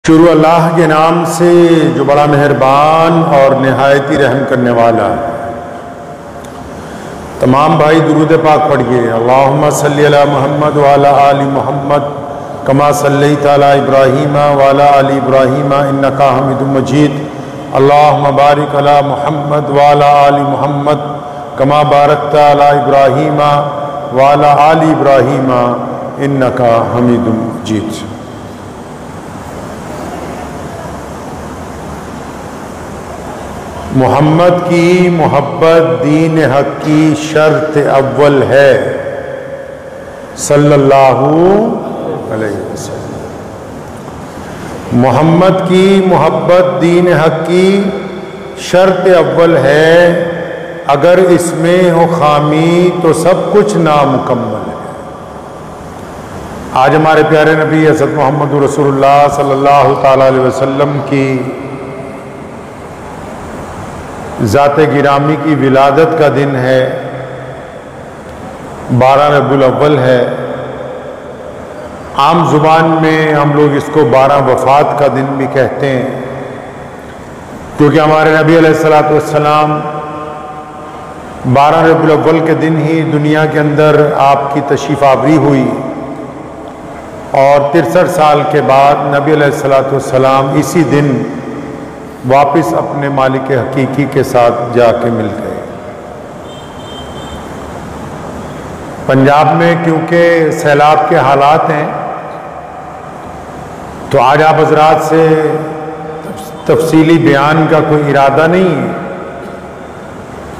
शुरू अल्लाह के नाम से जो बड़ा मेहरबान और निहायती रहम करने वाला है। तमाम भाई दुरूद पाक पढ़िए। अल्लाहुम्मा सल्ली अला मुहम्मद व अला आलि मुहम्मद कमा सल्लैता अला इब्राहीम व अला आलि इब्राहीम इन्नका हमीदुम मजीद। अल्लाहुम्मा बारिक अला मुहम्मद व अला आलि मुहम्मद कमा बारकता अला इब्राहीम व अला आलि इब्राहीम इन्नका हमीदुम मजीद। मोहम्मद की मोहब्बत दीन हक की शर्त अव्वल है सल्लल्लाहु अलैहि वसल्लम। मोहम्मद की मोहब्बत दीन हक की शर्त अव्वल है। अगर इसमें हो खामी तो सब कुछ नामुकम्मल है। आज हमारे प्यारे नबी हज़रत मोहम्मद रसूलुल्लाह सल्लल्लाहु ताला अलैहि वसल्लम की ज़ाते गिरामी की विलादत का दिन है। 12 रबीउल अव्वल है। आम जुबान में हम लोग इसको 12 वफ़ात का दिन भी कहते हैं, क्योंकि हमारे नबी अलैहिस्सलातु वस्सलाम 12 रबीउल अव्वल के दिन ही दुनिया के अंदर आपकी तशरीफ़ आवरी हुई और 63 साल के बाद नबी अलैहिस्सलातु वस्सलाम इसी दिन वापस अपने मालिक हकीकी के साथ जाके मिल गए। पंजाब में क्योंकि सैलाब के हालात हैं तो आज आप हजरात से तफसीली बयान का कोई इरादा नहीं है,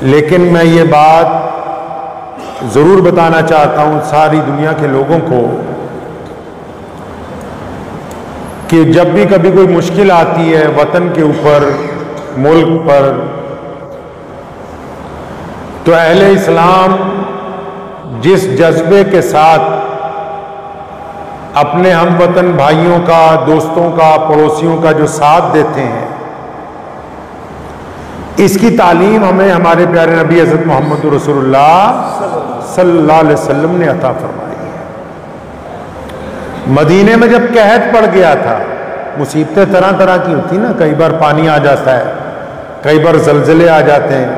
लेकिन मैं ये बात ज़रूर बताना चाहता हूँ सारी दुनिया के लोगों को कि जब भी कभी कोई मुश्किल आती है वतन के ऊपर, मुल्क पर, तो अहले इस्लाम जिस जज्बे के साथ अपने हम वतन भाइयों का, दोस्तों का, पड़ोसियों का जो साथ देते हैं, इसकी तालीम हमें हमारे प्यारे नबी हज़रत मोहम्मद रसूलुल्लाह सल्लल्लाहु अलैहि वसल्लम ने अता फरमाई। मदीने में जब कहत पड़ गया था, मुसीबतें तरह तरह की होती ना, कई बार पानी आ जाता है, कई बार जलजले आ जाते हैं,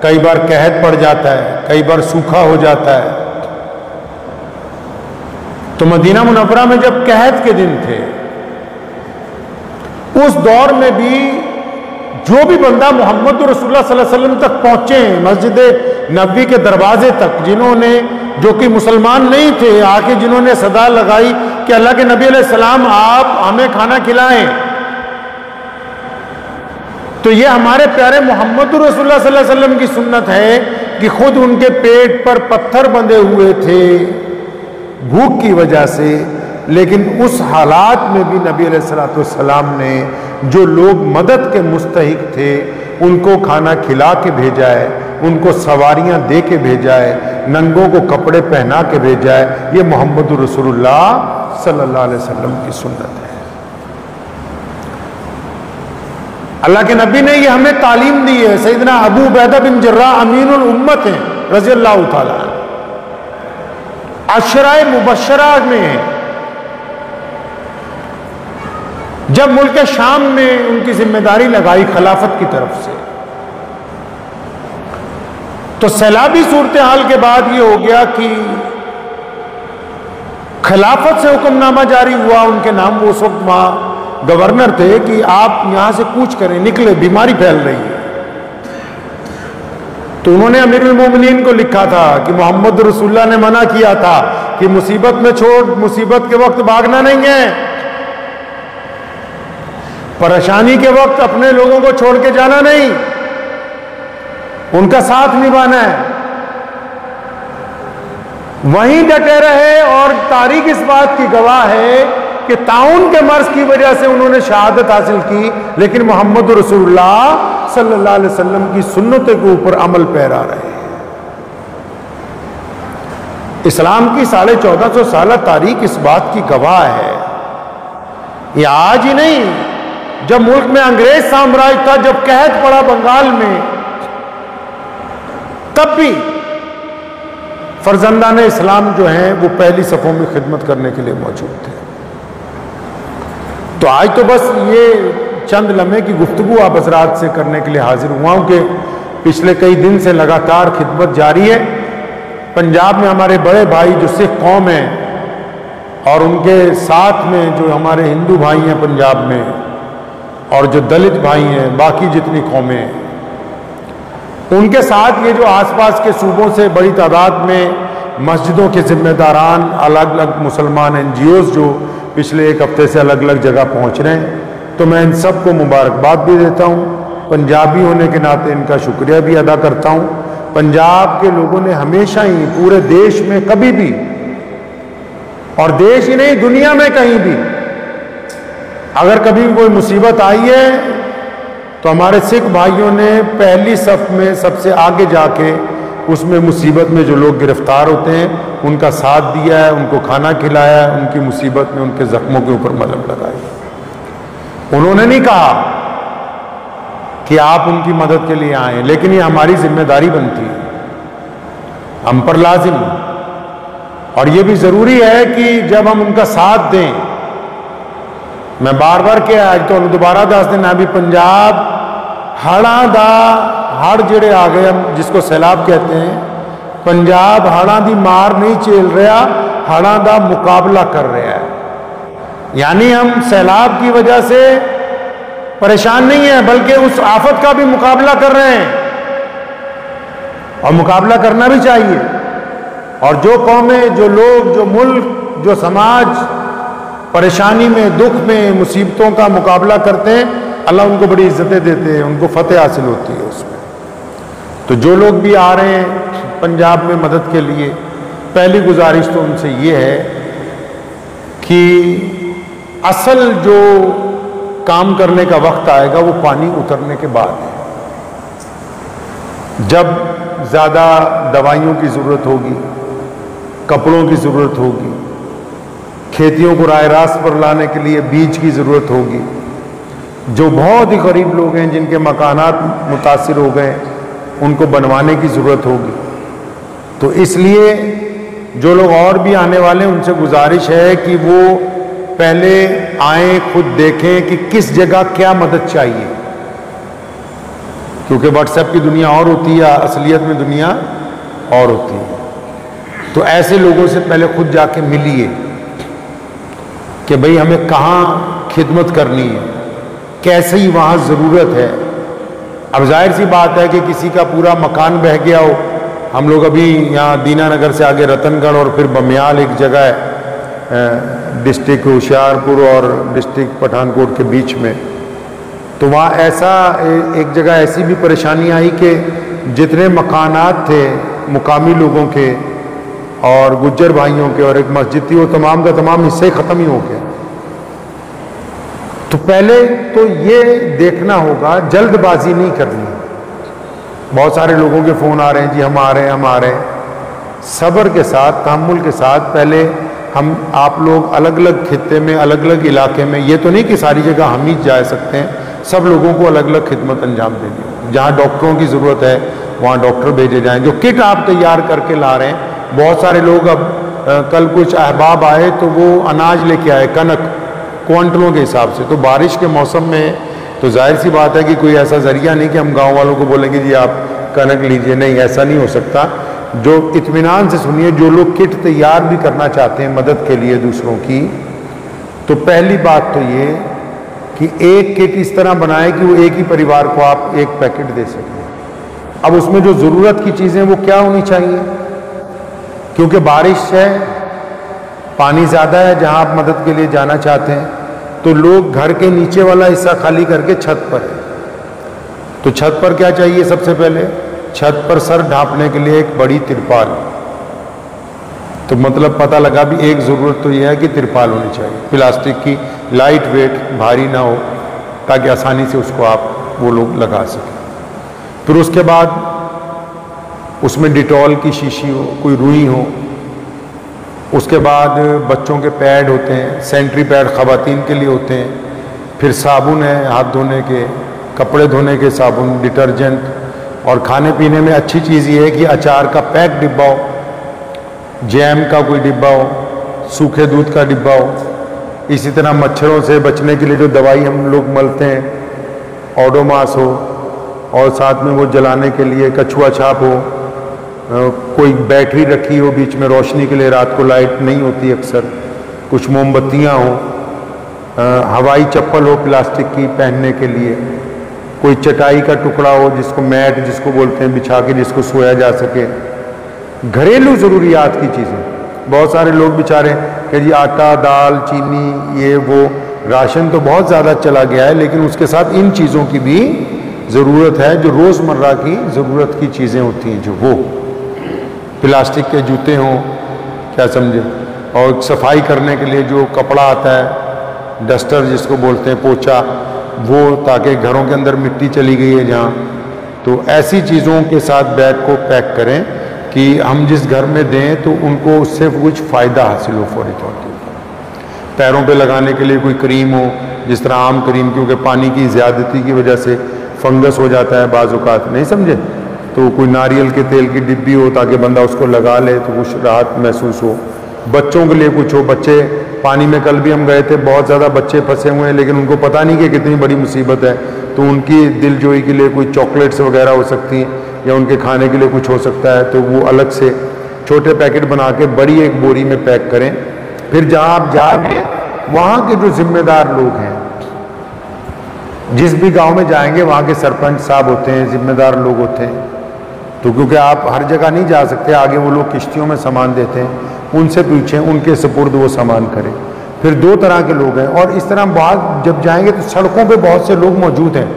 कई बार कहत पड़ जाता है, कई बार सूखा हो जाता है। तो मदीना मुनव्वरा में जब कहत के दिन थे, उस दौर में भी जो भी बंदा मोहम्मद रसूलुल्लाह सल्लल्लाहु अलैहि वसल्लम तक पहुंचे, मस्जिद नबवी के दरवाजे तक, जिन्होंने, जो कि मुसलमान नहीं थे, आके जिन्होंने सदा लगाई कि अल्लाह के नबी अलैहि सलाम आप हमें खाना खिलाएं, तो ये हमारे प्यारे मोहम्मद रसूलुल्लाह सल्लल्लाहु अलैहि वसल्लम की सुन्नत है कि खुद उनके पेट पर पत्थर बंधे हुए थे भूख की वजह से, लेकिन उस हालात में भी नबी अलैहिस्सलातु वस्सलाम ने जो लोग मदद के मुस्तहिक थे उनको खाना खिला के भेजा है, उनको सवारियां दे के भेजा है, नंगों को कपड़े पहना के भेजा है। ये मोहम्मद रसूलुल्लाह सल्लल्लाहु अलैहि वसल्लम की सुन्नत है। अल्लाह के नबी ने ये हमें तालीम दी है। सैयदना अबू उबैदा बिन जर्राह अमीनुल उम्मत हैं रज़ियल्लाहु ताला, अशराए मुबश्शरा में है। जब मुल्क शाम में उनकी जिम्मेदारी लगाई खिलाफत की तरफ से, तो सैलाबी सूरत हाल के बाद ये हो गया कि खिलाफत से हुक्मनामा जारी हुआ उनके नाम, वो उस वक्त वहां गवर्नर थे, कि आप यहां से कूच करें, निकले, बीमारी फैल रही है। तो उन्होंने अमीरुल मोमिनीन को लिखा था कि मोहम्मद रसूलुल्लाह ने मना किया था कि मुसीबत में छोड़, मुसीबत के वक्त भागना नहीं है, परेशानी के वक्त अपने लोगों को छोड़ के जाना नहीं, उनका साथ निभाना है। वहीं डटे रहे और तारीख इस बात की गवाह है कि ताउन के मर्ज की वजह से उन्होंने शहादत हासिल की, लेकिन मोहम्मद रसूलुल्लाह सल्लल्लाहु अलैहि वसल्लम की सुन्नतों के ऊपर अमल पैरा रहे। इस्लाम की 1450 साल तारीख इस बात की गवाह है। ये आज ही नहीं, जब मुल्क में अंग्रेज साम्राज्य था, जब कहत पड़ा बंगाल में, तब भी फर्जंदान इस्लाम जो हैं वो पहली सफ़ों में खिदमत करने के लिए मौजूद थे। तो आज तो बस ये चंद लम्हे की गुफ्तगू आप हज़रात से करने के लिए हाजिर हुआ हूँ कि पिछले कई दिन से लगातार खिदमत जारी है। पंजाब में हमारे बड़े भाई जो सिख कौम है और उनके साथ में जो हमारे हिंदू भाई हैं पंजाब में और जो दलित भाई हैं, बाकी जितनी कौमें हैं, उनके साथ ये जो आसपास के सूबों से बड़ी तादाद में मस्जिदों के जिम्मेदारान, अलग अलग मुसलमान NGOs जो पिछले एक हफ्ते से अलग अलग जगह पहुंच रहे हैं, तो मैं इन सबको मुबारकबाद भी देता हूं। पंजाबी होने के नाते इनका शुक्रिया भी अदा करता हूं। पंजाब के लोगों ने हमेशा ही पूरे देश में कभी भी, और देश ही नहीं दुनिया में कहीं भी, अगर कभी कोई मुसीबत आई है तो हमारे सिख भाइयों ने पहली सफ में सबसे आगे जाके उसमें मुसीबत में जो लोग गिरफ्तार होते हैं उनका साथ दिया है, उनको खाना खिलाया है, उनकी मुसीबत में उनके जख्मों के ऊपर मलहम लगाई। उन्होंने नहीं कहा कि आप उनकी मदद के लिए आए, लेकिन ये हमारी जिम्मेदारी बनती है, हम पर लाजिम। और ये भी जरूरी है कि जब हम उनका साथ दें, मैं बार बार क्या आज तो दोबारा दस दिन अभी पंजाब हड़ां दा हड़ जेड़े आ गए, हम जिसको सैलाब कहते हैं, पंजाब हड़ां दी मार नहीं झेल रहा, हड़ां दा मुकाबला कर रहा है। यानी हम सैलाब की वजह से परेशान नहीं है, बल्कि उस आफत का भी मुकाबला कर रहे हैं, और मुकाबला करना भी चाहिए। और जो कौमें, जो लोग, जो मुल्क, जो समाज परेशानी में, दुख में, मुसीबतों का मुकाबला करते हैं, अल्लाह उनको बड़ी इज्जतें देते हैं, उनको फतेह हासिल होती है उसमें। तो जो लोग भी आ रहे हैं पंजाब में मदद के लिए, पहली गुजारिश तो उनसे ये है कि असल जो काम करने का वक्त आएगा वो पानी उतरने के बाद है, जब ज़्यादा दवाइयों की ज़रूरत होगी, कपड़ों की ज़रूरत होगी, खेतियों को राह रास्त पर लाने के लिए बीज की ज़रूरत होगी, जो बहुत ही गरीब लोग हैं जिनके मकानात मुतासिर हो गए उनको बनवाने की ज़रूरत होगी। तो इसलिए जो लोग और भी आने वाले हैं उनसे गुजारिश है कि वो पहले आए, खुद देखें कि किस जगह क्या मदद चाहिए, क्योंकि व्हाट्सएप की दुनिया और होती है, असलियत में दुनिया और होती है। तो ऐसे लोगों से पहले खुद जाके मिलिए कि भाई हमें कहाँ खिदमत करनी है, कैसे ही वहाँ ज़रूरत है। अब जाहिर सी बात है कि किसी का पूरा मकान बह गया हो, हम लोग अभी यहाँ दीनानगर से आगे रतनगढ़ और फिर बमियाल एक जगह है डिस्ट्रिक्ट होशियारपुर और डिस्ट्रिक्ट पठानकोट के बीच में, तो वहाँ ऐसा एक जगह ऐसी भी परेशानी आई कि जितने मकानात थे मुकामी लोगों के और गुज्जर भाइयों के और एक मस्जिद थी, वो तमाम का तमाम हिस्से ख़त्म ही हो गए। तो पहले तो ये देखना होगा, जल्दबाजी नहीं करनी। बहुत सारे लोगों के फ़ोन आ रहे हैं, जी हम आ रहे हैं, हम आ रहे हैं। सब्र के साथ, तहम्मुल के साथ पहले हम आप लोग अलग अलग खित्ते में, अलग अलग इलाके में, ये तो नहीं कि सारी जगह हम ही जा सकते हैं, सब लोगों को अलग अलग खिदमत अंजाम देनी। जहाँ डॉक्टरों की ज़रूरत है वहाँ डॉक्टर भेजे जाएँ। जो किट आप तैयार करके ला रहे हैं, बहुत सारे लोग अब कल कुछ अहबाब आए तो वो अनाज लेके आए, कनक क्वांटलों के हिसाब से। तो बारिश के मौसम में तो जाहिर सी बात है कि कोई ऐसा ज़रिया नहीं कि हम गांव वालों को बोलेंगे जी आप कनक लीजिए, नहीं, ऐसा नहीं हो सकता। जो इत्मीनान से सुनिए, जो लोग किट तैयार भी करना चाहते हैं मदद के लिए दूसरों की, तो पहली बात तो ये कि एक किट इस तरह बनाए कि वो एक ही परिवार को आप एक पैकेट दे सकें। अब उसमें जो ज़रूरत की चीज़ें वो क्या होनी चाहिए, क्योंकि बारिश है, पानी ज़्यादा है जहाँ आप मदद के लिए जाना चाहते हैं, तो लोग घर के नीचे वाला हिस्सा खाली करके छत पर है। तो छत पर क्या चाहिए, सबसे पहले छत पर सर ढांपने के लिए एक बड़ी तिरपाल। तो मतलब पता लगा भी एक ज़रूरत तो यह है कि तिरपाल होनी चाहिए, प्लास्टिक की, लाइट वेट, भारी ना हो, ताकि आसानी से उसको आप वो लोग लगा सकें। फिर उसके बाद उसमें डिटॉल की शीशी हो, कोई रुई हो। उसके बाद बच्चों के पैड होते हैं, सैनिटरी पैड ख़वातीन के लिए होते हैं। फिर साबुन है, हाथ धोने के, कपड़े धोने के साबुन, डिटर्जेंट। और खाने पीने में अच्छी चीज़ ये है कि अचार का पैक डिब्बा हो, जैम का कोई डिब्बा हो, सूखे दूध का डिब्बा हो, इसी तरह मच्छरों से बचने के लिए जो दवाई हम लोग मलते हैं, ओडोमास हो, और साथ में वो जलाने के लिए कछुआ छाप हो, कोई बैटरी रखी हो बीच में रोशनी के लिए, रात को लाइट नहीं होती अक्सर, कुछ मोमबत्तियाँ हो, हवाई चप्पल हो प्लास्टिक की पहनने के लिए, कोई चटाई का टुकड़ा हो जिसको मैट जिसको बोलते हैं बिछा के जिसको सोया जा सके, घरेलू ज़रूरियात की चीज़ें। बहुत सारे लोग बेचारे कि जी आटा दाल चीनी ये वो राशन तो बहुत ज़्यादा चला गया है, लेकिन उसके साथ इन चीज़ों की भी ज़रूरत है जो रोज़मर्रा की ज़रूरत की चीज़ें होती हैं, जो वो प्लास्टिक के जूते हों, क्या समझे, और सफाई करने के लिए जो कपड़ा आता है डस्टर जिसको बोलते हैं, पोछा, वो, ताकि घरों के अंदर मिट्टी चली गई है जहाँ, तो ऐसी चीज़ों के साथ बैग को पैक करें कि हम जिस घर में दें तो उनको उससे कुछ फ़ायदा हासिल हो फौरी तौर पर। पैरों पे लगाने के लिए कोई क्रीम हो, जिस तरह आम क्रीम, क्योंकि पानी की ज़्यादती की वजह से फंगस हो जाता है बाज़ औक़ात, नहीं समझे, तो कोई नारियल के तेल की डिब्बी हो ताकि बंदा उसको लगा ले तो कुछ राहत महसूस हो। बच्चों के लिए कुछ हो, बच्चे पानी में, कल भी हम गए थे, बहुत ज़्यादा बच्चे फंसे हुए हैं लेकिन उनको पता नहीं कि कितनी बड़ी मुसीबत है, तो उनकी दिलजोई के लिए कोई चॉकलेट्स वगैरह हो सकती हैं या उनके खाने के लिए कुछ हो सकता है, तो वो अलग से छोटे पैकेट बना के बड़ी एक बोरी में पैक करें। फिर जहाँ आप जाएंगे वहाँ के जो जिम्मेदार लोग हैं, जिस भी गांव में जाएंगे वहाँ के सरपंच साहब होते हैं, जिम्मेदार लोग होते हैं, तो क्योंकि आप हर जगह नहीं जा सकते, आगे वो लोग किश्तियों में सामान देते हैं, उनसे पूछें, उनके सुपुर्द वो सामान करें। फिर दो तरह के लोग हैं, और इस तरह बात जब जाएंगे तो सड़कों पे बहुत से लोग मौजूद हैं।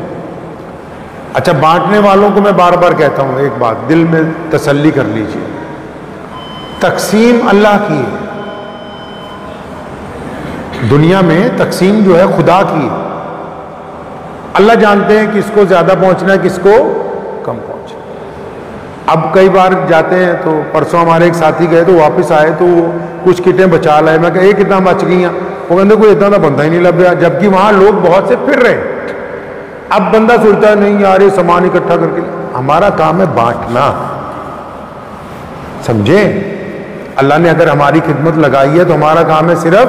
अच्छा, बांटने वालों को मैं बार बार कहता हूँ एक बात, दिल में तसल्ली कर लीजिए, तकसीम अल्लाह की है, दुनिया में तकसीम जो है खुदा की है। अल्लाह जानते हैं किसको ज्यादा पहुंचना है, किसको कम पहुंचना। अब कई बार जाते हैं, तो परसों हमारे एक साथी गए तो वापस आए तो कुछ किटें बचा लाए, मैं कहा कितना बच गई, वो कहते कोई इतना तो बंदा ही नहीं लग गया, जबकि वहां लोग बहुत से फिर रहे। अब बंदा सोचता है नहीं यार ये सामान इकट्ठा करके, हमारा काम है बांटना, समझे। अल्लाह ने अगर हमारी खिदमत लगाई है तो हमारा काम है सिर्फ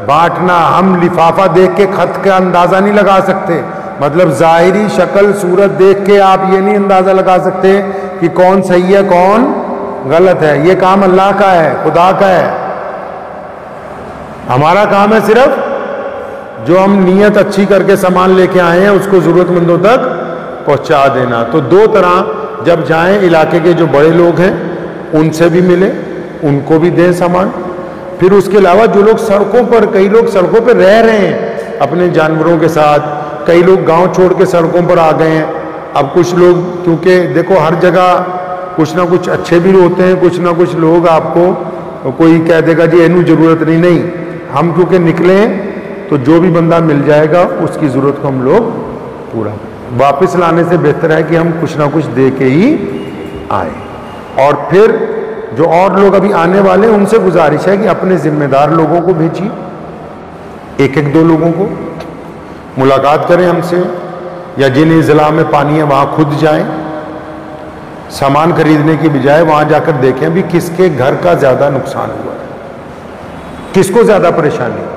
बांटना। हम लिफाफा देख के खत का अंदाजा नहीं लगा सकते, मतलब जाहिरी शक्ल सूरत देख के आप ये नहीं अंदाजा लगा सकते कि कौन सही है कौन गलत है। ये काम अल्लाह का है, खुदा का है। हमारा काम है सिर्फ जो हम नीयत अच्छी करके सामान लेके आए हैं उसको जरूरतमंदों तक पहुंचा देना। तो दो तरह, जब जाएं इलाके के जो बड़े लोग हैं उनसे भी मिले, उनको भी दें सामान। फिर उसके अलावा जो लोग सड़कों पर, कई लोग सड़कों पर रह रहे हैं अपने जानवरों के साथ, कई लोग गांव छोड़ के सड़कों पर आ गए हैं। अब कुछ लोग, क्योंकि देखो हर जगह कुछ ना कुछ अच्छे भी होते हैं, कुछ ना कुछ लोग आपको कोई कह देगा जी इनू जरूरत नहीं, हम क्योंकि निकले हैं तो जो भी बंदा मिल जाएगा उसकी ज़रूरत को हम लोग पूरा, वापस लाने से बेहतर है कि हम कुछ ना कुछ दे के ही आए। और फिर जो और लोग अभी आने वाले हैं उनसे गुजारिश है कि अपने जिम्मेदार लोगों को भेजिए, एक एक दो लोगों को मुलाकात करें हमसे, या जिन ज़िला में पानी है वहाँ खुद जाएं, सामान खरीदने की बजाय वहाँ जाकर देखें भी किसके घर का ज़्यादा नुकसान हुआ है, किसको ज़्यादा परेशानी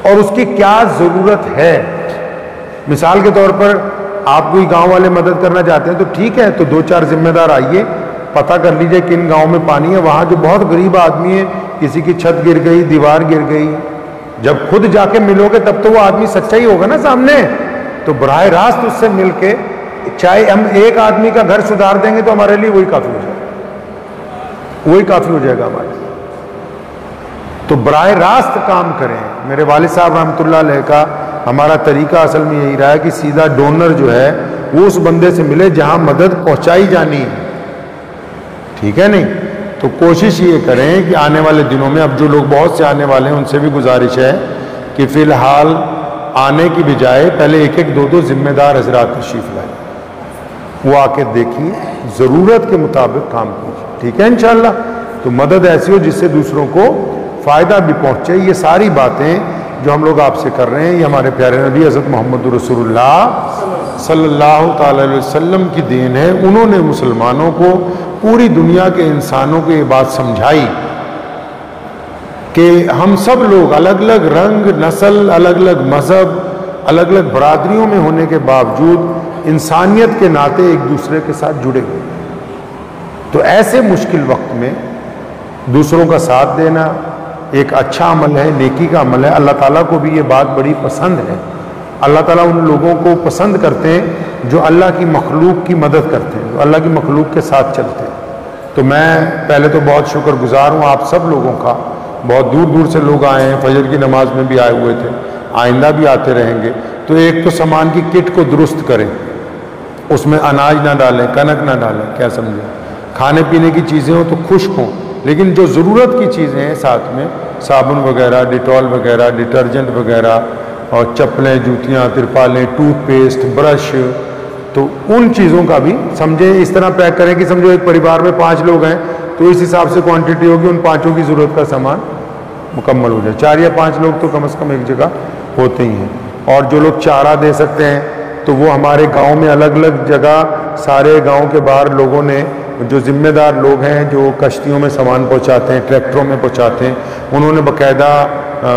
और उसकी क्या ज़रूरत है। मिसाल के तौर पर आप कोई गांव वाले मदद करना चाहते हैं तो ठीक है, तो दो चार जिम्मेदार आइए, पता कर लीजिए किन गांव में पानी है, वहाँ जो बहुत गरीब आदमी है, किसी की छत गिर गई, दीवार गिर गई, जब खुद जाके मिलोगे तब तो वो आदमी सच्चा ही होगा ना सामने। तो बराह रास्त उससे मिल के, चाहे हम एक आदमी का घर सुधार देंगे तो हमारे लिए वही काफ़ी हो जाएगा, वही काफ़ी हो जाएगा हमारे लिए। तो बराह रास्त काम करें। मेरे वालिद साहब रहमतुल्लाह अलैह का हमारा तरीका असल में यही रहा है कि सीधा डोनर जो है वो उस बंदे से मिले जहां मदद पहुंचाई जानी है, ठीक है नहीं। तो कोशिश ये करें कि आने वाले दिनों में, अब जो लोग बहुत से आने वाले हैं उनसे भी गुजारिश है कि फिलहाल आने की बजाय पहले एक एक दो दो जिम्मेदार हजरात तशरीफ लाए, वो आके देखिए, ज़रूरत के मुताबिक काम कीजिए, ठीक है इंशाअल्लाह। तो मदद ऐसी हो जिससे दूसरों को फ़ायदा भी पहुँचे। ये सारी बातें जो हम लोग आपसे कर रहे हैं ये हमारे प्यारे नबी हज़रत मोहम्मद रसूलुल्लाह सल्लल्लाहु ताला अलैहि वसल्लम की देन है। उन्होंने मुसलमानों को, पूरी दुनिया के इंसानों को ये बात समझाई कि हम सब लोग अलग अलग रंग, नस्ल, अलग अलग मज़हब, अलग अलग बरादरियों में होने के बावजूद इंसानियत के नाते एक दूसरे के साथ जुड़े हुए। तो ऐसे मुश्किल वक्त में दूसरों का साथ देना एक अच्छा अमल है, नेकी का अमल है। अल्लाह ताला को भी ये बात बड़ी पसंद है। अल्लाह ताला उन लोगों को पसंद करते हैं जो अल्लाह की मखलूक की मदद करते हैं, जो अल्लाह की मखलूक के साथ चलते हैं। तो मैं पहले तो बहुत शुक्रगुजार हूँ आप सब लोगों का। बहुत दूर दूर से लोग आए हैं, फजर की नमाज में भी आए हुए थे, आइंदा भी आते रहेंगे। तो एक तो सामान की किट को दुरुस्त करें, उसमें अनाज ना डालें, कनक ना डालें, क्या समझे। खाने पीने की चीज़ें हो तो खुश्क हों, लेकिन जो ज़रूरत की चीज़ें हैं साथ में साबुन वगैरह, डिटॉल वगैरह, डिटर्जेंट वगैरह और चप्पलें, जूतियाँ, तिरपालें, टूथपेस्ट, ब्रश, तो उन चीज़ों का भी समझे इस तरह पैक करें कि समझो एक परिवार में 5 लोग हैं तो इस हिसाब से क्वांटिटी होगी, उन 5 की ज़रूरत का सामान मुकम्मल हो जाए। 4 या 5 लोग तो कम से कम एक जगह होते ही हैं। और जो लोग चारा दे सकते हैं तो वो हमारे गांव में अलग अलग जगह, सारे गांव के बाहर लोगों ने, जो ज़िम्मेदार लोग हैं जो कश्तियों में सामान पहुंचाते हैं, ट्रैक्टरों में पहुंचाते हैं, उन्होंने बाकायदा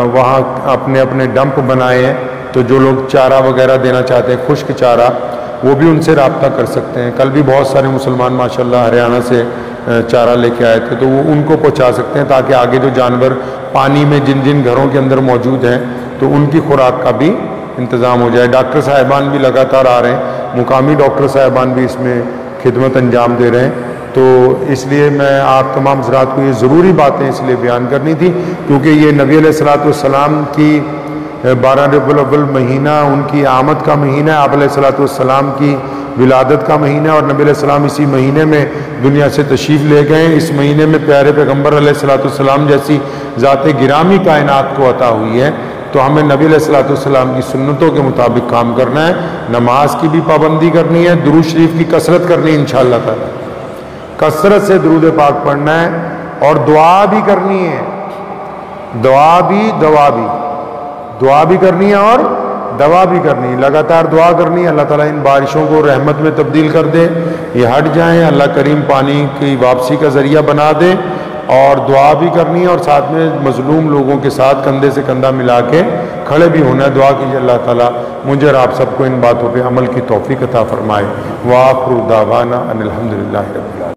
वहाँ अपने अपने डंप बनाए हैं। तो जो लोग चारा वगैरह देना चाहते हैं, खुश्क चारा, वो भी उनसे रब्ता कर सकते हैं। कल भी बहुत सारे मुसलमान माशाल्लाह हरियाणा से चारा लेके आए थे, तो वो उनको पहुंचा सकते हैं ताकि आगे जो जानवर पानी में जिन जिन घरों के अंदर मौजूद हैं तो उनकी खुराक का भी इंतज़ाम हो जाए। डॉक्टर साहिबान भी लगातार आ रहे हैं, मुकामी डॉक्टर साहिबान भी इसमें खिदमत अंजाम दे रहे हैं। तो इसलिए मैं आप तमाम हज़रात को ये ज़रूरी बातें इसलिए बयान करनी थी क्योंकि ये नबी अलैहिस्सलाम की 12 रबीउल अव्वल महीना उनकी आमद का महीना है, आप अलैहिस्सलाम की विलादत का महीना है और नबी अलैहिस्सलाम इसी महीने में दुनिया से तशरीफ़ ले गए। इस महीने में प्यारे पैगम्बर अलैहिस्सलाम जैसी ज़ात गिरामी कायनात को अता हुई है। तो हमें नबी अलैहिस्सलाम की सुन्नतों के मुताबिक काम करना है, नमाज की भी पाबंदी करनी है, दुरूद शरीफ की कसरत करनी है, इंशाअल्लाह ताला कसरत से दुरूद पाक पढ़ना है और दुआ भी करनी है। दुआ भी करनी है और दवा भी करनी है। लगातार दुआ करनी है, अल्लाह ताला इन बारिशों को रहमत में तब्दील कर दे, ये हट जाएं, अल्लाह करीम पानी की वापसी का ज़रिया बना दे। और दुआ भी करनी है और साथ में मज़लूम लोगों के साथ कंधे से कंधा मिला के खड़े भी होना है। दुआ कीजिए अल्लाह ताला मुझे और आप सबको इन बातों पे अमल की तौफीक अता फरमाए। व आखिरु दावाना अनिल हम्दुलिल्लाहि रब्बिल आलमीन।